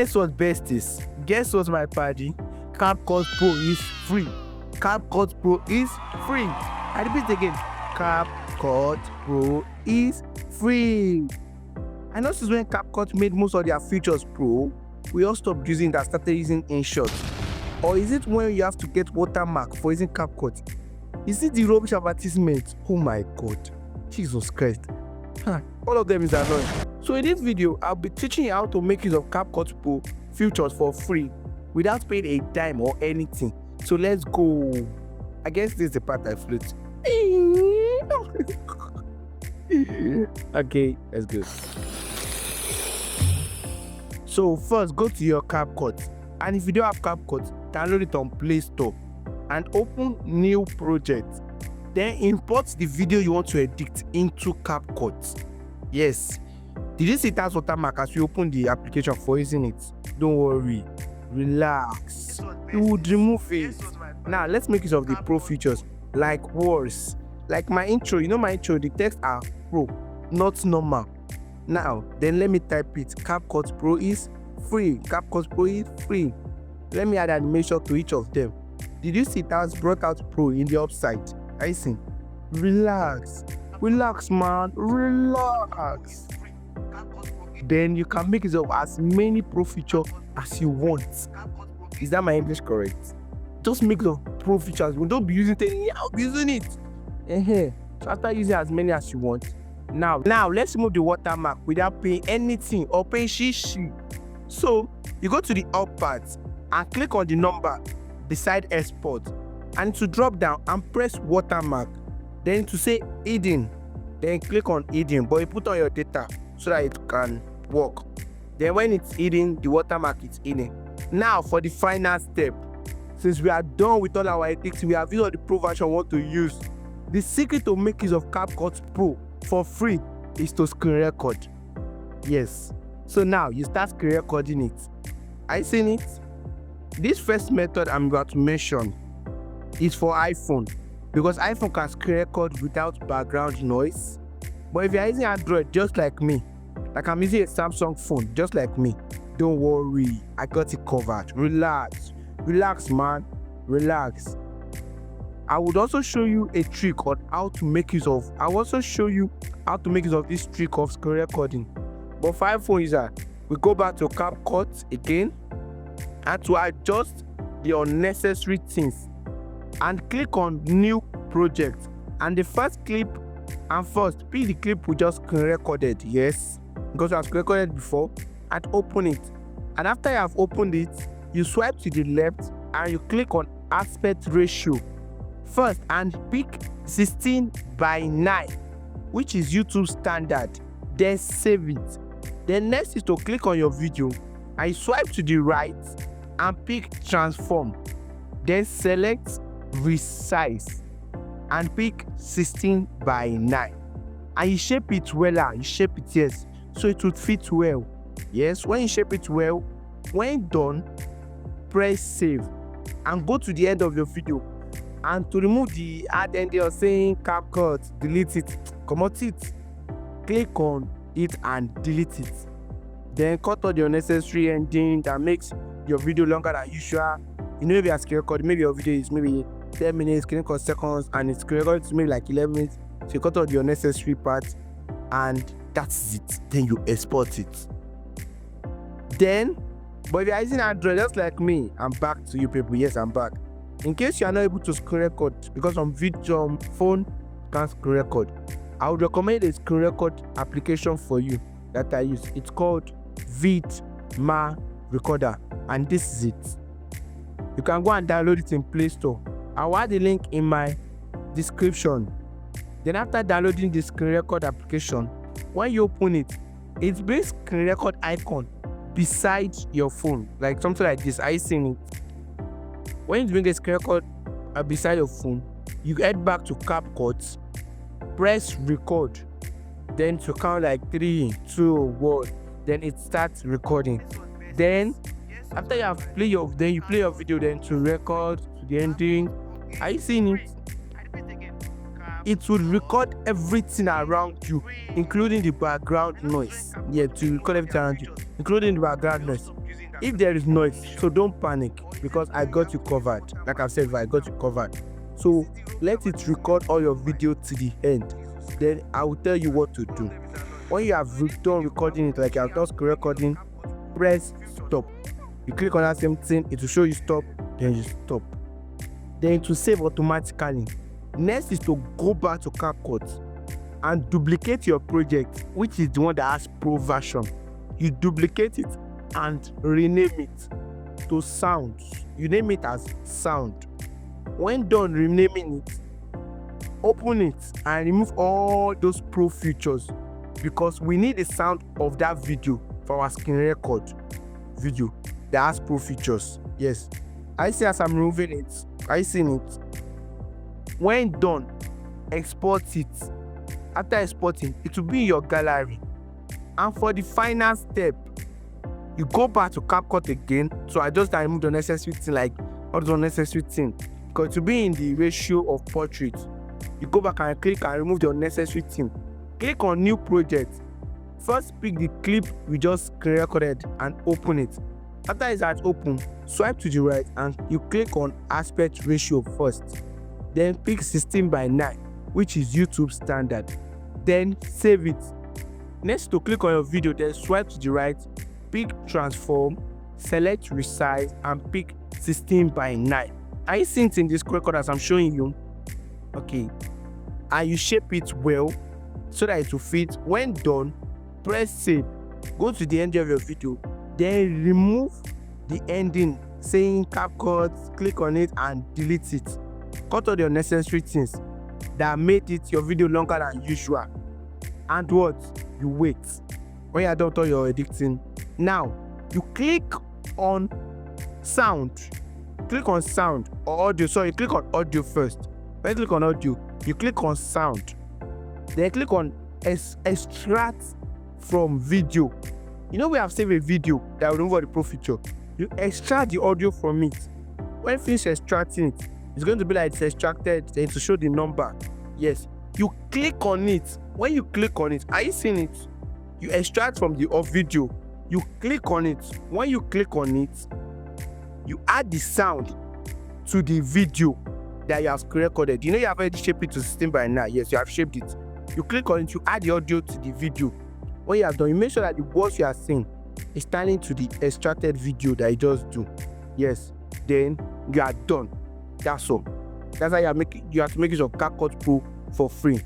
Guess what best is? Guess what, my party? CapCut Pro is free. CapCut Pro is free. I repeat again. CapCut Pro is free. I noticed when CapCut made most of their features pro, we all stopped using that, started using InShot. Or is it when you have to get Watermark for using CapCut? Is it the rubbish advertisement? Oh my god. Jesus Christ. All of them is annoying. So in this video, I'll be teaching you how to make use of CapCut Pro features for free without paying a dime or anything. So let's go. I guess this is the part I float. Okay, let's go. So first, go to your CapCut, and if you don't have CapCut, download it on Play Store and open new project. Then import the video you want to edit into CapCut. Yes. Did you see it has watermark as you open the application for using it? Don't worry. Relax. You would remove it. Now let's make use of the pro features like words. Like my intro, you know my intro, the text are pro, not normal. Now, then let me type it. CapCut Pro is free. CapCut Pro is free. Let me add animation to each of them. Did you see it has brought out pro in the upside? I see. Relax. Relax, man. Relax. Then you can make use of as many pro features as you want. Is that my English correct? Just make use of pro features. You don't be using it anyhow, be using it. So after using as many as you want, now let's remove the watermark without paying anything or paying shishi. So you go to the up part and click on the number beside export, and to drop down and press watermark. Then to say hidden, then click on hidden, but you put on your data so that it can work. Then when it's hidden, the watermark is hidden. Now for the final step, since we are done with all our edits, we have used all the pro version we want to use. The secret to make use of CapCut Pro for free is to screen record. Yes. So now you start screen recording it. Are you seeing it? This first method I'm going to mention is for iPhone, because iPhone can screen record without background noise. But if you're using Android just like me, like I'm using a Samsung phone just like me, don't worry, I got it covered. Relax. Relax, man. Relax. I would also show you a trick on how to make use of. This trick of screen recording. But for iPhone user, we go back to CapCut again, and to adjust the unnecessary things, and click on new project. And the first clip, and first pick the clip we just screen recorded. Yes, because we have screen recorded before, and open it. And after you have opened it, you swipe to the left and you click on aspect ratio first and pick 16:9, which is YouTube standard. Then save it. Then next is to click on your video and you swipe to the right and pick transform. Then select resize and pick 16:9, and you shape it well. You shape it, yes, so it would fit well. Yes, when you shape it well, when done, press save and go to the end of your video. And to remove the ad ending or saying CapCut, delete it, come out it, click on it and delete it. Then cut all the unnecessary ending that makes your video longer than usual. You know, if you are screen recording, maybe your video is maybe 10 minutes, screen record seconds, and it's screen recorded to maybe like 11 minutes. So you cut all the unnecessary parts, and that's it. Then you export it. Then, but if you are using Android just like me, I'm back to you people. Yes, I'm back. In case you are not able to screen record, because on video phone can't screen record, I would recommend a screen record application for you that I use. It's called Vidma Recorder, and this is it. You can go and download it in Play Store. I'll add the link in my description. Then after downloading the screen record application, when you open it, it brings screen record icon beside your phone, like something like this. Are you seeing it? When you bring a screen record beside your phone, you head back to CapCut, press record, then to count like 3, 2, 1, then it starts recording. Then after you have play your video, then to record to the ending. Are you seeing it? It will record everything around you, including the background noise. Yeah, to record everything around you, including the background noise. if there is noise, so don't panic, because I got you covered. Like I've said, I got you covered. So let it record all your video to the end, then I will tell you what to do. When you have done recording it, like I've just recording, press stop. You click on that same thing, it will show you stop, then you stop. Then it will save automatically. Next is to go back to CapCut and duplicate your project, which is the one that has Pro version. You duplicate it and rename it to sounds. You name it as sound. When done renaming it, open it and remove all those Pro features, because we need the sound of that video for our screen record video that has Pro features. Yes, I see as I'm removing it. I see it. When done, export it. After exporting, it will be in your gallery. And for the final step, you go back to CapCut again. So I just remove the unnecessary thing, like all the unnecessary thing, because it will be in the ratio of portrait. You go back and click and remove the unnecessary thing. Click on new project. First pick the clip we just recorded and open it. After it's at open, swipe to the right and you click on aspect ratio first. Then pick 16:9, which is YouTube standard. Then save it. Next, to click on your video, then swipe to the right, pick transform, select resize and pick 16:9. Are you seeing it in this record as I'm showing you? Okay. And you shape it well so that it will fit. When done, press save. Go to the end of your video, then remove the ending saying CapCut, click on it and delete it. Cut all the unnecessary things that made it your video longer than usual. And what? You wait. When you're done with all your editing, now you click on sound. Click on sound or audio. Sorry, click on audio first. When you click on audio, you click on sound. Then click on extract from video. You know we have saved a video that will remove all the Pro feature. You extract the audio from it. When you finish extracting it, it's going to be like it's extracted, then to show the number. Yes, you click on it. When you click on it, are you seeing it? You extract from the video, you click on it. When you click on it, you add the sound to the video that you have recorded. You know you have already shaped it to 16:9. Yes, you have shaped it. You click on it, you add the audio to the video. When you have done, you make sure that the words you are saying is turning to the extracted video that you just do. Yes, then you are done. That's all. That's how you have to make use of CapCut Pro for free.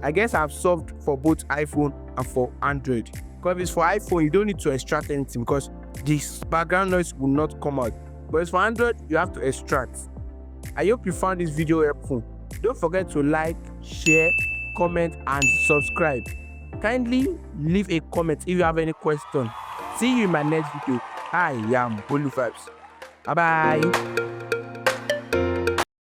I guess I've solved for both iPhone and for Android. Because if it's for iPhone, you don't need to extract anything because this background noise will not come out. But it's for Android, you have to extract. I hope you found this video helpful. Don't forget to like, share, comment and subscribe. Kindly leave a comment if you have any question. See you in my next video. I am Bolu Vibes. Bye bye.